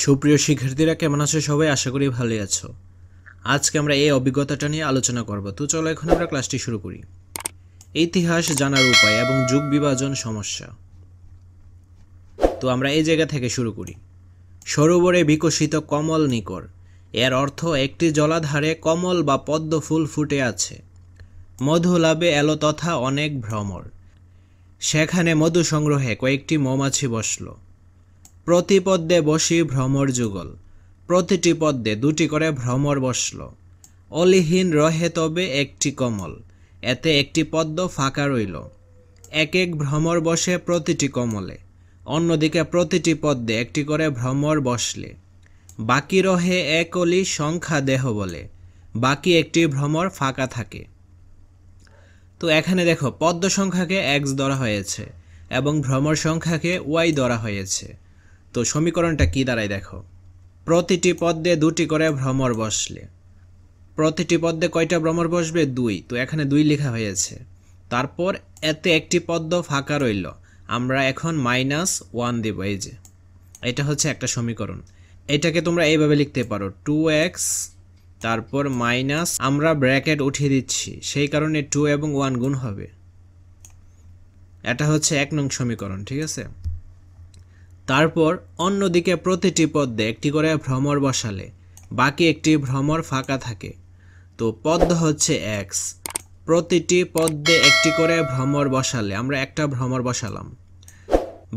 সুপ্রিয় শিক্ষার্থীরা কেমন আছো সবাই? আশা করি ভালোই আছো। আজকে আমরা এই অভিজ্ঞতাটা নিয়ে আলোচনা করব। তো চলো এখন আমরা ক্লাসটি শুরু করি। ইতিহাস জানার উপায় এবং যুগ বিভাজন সমস্যা। তো আমরা এই জায়গা থেকে শুরু করি। সরোবরে বিকশিত কমল নিকর, এর অর্থ একটি জলাধারে কমল বা পদ্ম ফুল ফুটে আছে। মধু লাভে এলো তথা অনেক ভ্রমর, সেখানে মধু সংগ্রহে কয়েকটি মৌমাছি বসল। প্রতি পদ্মে বসি ভ্রমর যুগল, প্রতিটি পদ্মে দুটি করে ভ্রমর বসল। অলিহীন রহে তবে একটি কমল, এতে একটি পদ্ম ফাঁকা রইল। এক এক ভ্রমর বসে প্রতিটি কমলে, অন্যদিকে প্রতিটি পদ্মে একটি করে ভ্রমর বসলে। বাকি রহে এক অলি সংখ্যা দেহ বলে, বাকি একটি ভ্রমর ফাঁকা থাকে। তো এখানে দেখো পদ্ম সংখ্যাকে এক্স ধরা হয়েছে এবং ভ্রমর সংখ্যাকে ওয়াই ধরা হয়েছে। তো সমীকরণটা কি দাঁড়ায় দেখো, প্রতিটি পদ্মে দুটি করে ভ্রমর বসলে, প্রতিটি পদ্মে কয়টা ভ্রমর বসবে? 2। তো এখানে 2 লেখা হয়েছে। তারপর এতে একটি পদ্ম ফাঁকা রইল, আমরা এখন -1 দেব। এই যে এটা হচ্ছে একটা সমীকরণ। এটাকে তোমরা এইভাবে লিখতে পারো 2x, তারপর মাইনাস, আমরা ব্র্যাকেট উঠিয়ে দিচ্ছি সেই কারণে 2 এবং 1 গুণ হবে। এটা হচ্ছে 1 নং সমীকরণ, ঠিক আছে। তারপর অন্যদিকে প্রতিটি পদ্মে একটি করে ভ্রমর বসালে বাকি একটি ভ্রমর ফাঁকা থাকে। তো পদ্ম হচ্ছে x, প্রতিটি পদ্মে একটি করে ভ্রমর বসালে আমরা একটা ভ্রমর বসালাম,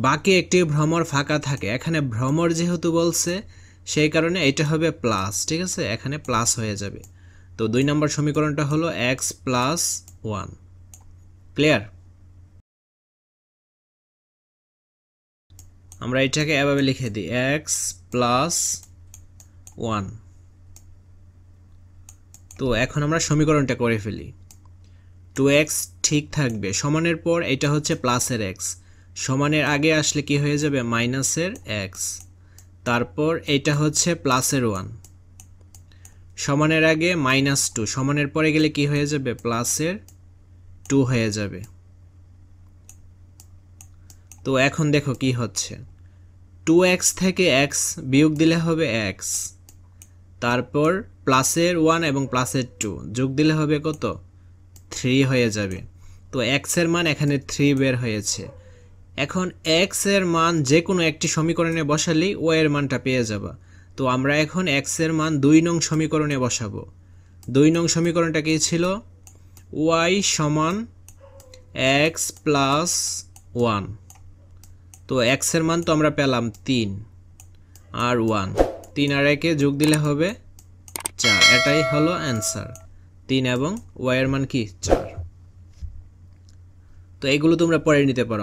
বাকি একটি ভ্রমর ফাঁকা থাকে। এখানে ভ্রমর যেহেতু বলছে সেই কারণে এটা হবে প্লাস, ঠিক আছে, এখানে প্লাস হয়ে যাবে। তো 2 নম্বর সমীকরণটা হলো x + 1। ক্লিয়ার? আমরা এটাকে এভাবে লিখে দিই x + 1। তো এখন আমরা সমীকরণটা করে ফেলি। 2x ঠিক থাকবে, সমানের পর এটা হচ্ছে প্লাসের x, সমানের আগে আসলে কি হয়ে যাবে? মাইনাসের x। তারপর এটা হচ্ছে প্লাসের 1, সমানের আগে -2, সমানের পরে গেলে কি হয়ে যাবে? প্লাসের 2 হয়ে যাবে। তো এখন দেখো কি হচ্ছে, 2x থেকে x বিয়োগ দিলে হবে x, তারপর প্লাসের 1 এবং প্লাসের 2 যোগ দিলে হবে কত? 3 হয়ে যাবে। তো x এর মান এখানে 3 বের হয়েছে। এখন x এর মান যে কোনো একটি সমীকরণে বসালেই y এর মানটা পেয়ে যাবা। তো আমরা এখন x এর মান 2 নং সমীকরণে বসাবো। 2 নং সমীকরণটা কি ছিল? y = x + 1। তো x এর মান তো আমরা পেলাম 3 আর 1, 3 আর 1 যোগ দিলে হবে 4। এটাই হলো অ্যান্সার, 3 এবং y এর মান কি? 4। তো এগুলো তোমরা পড়ে নিতে পারো।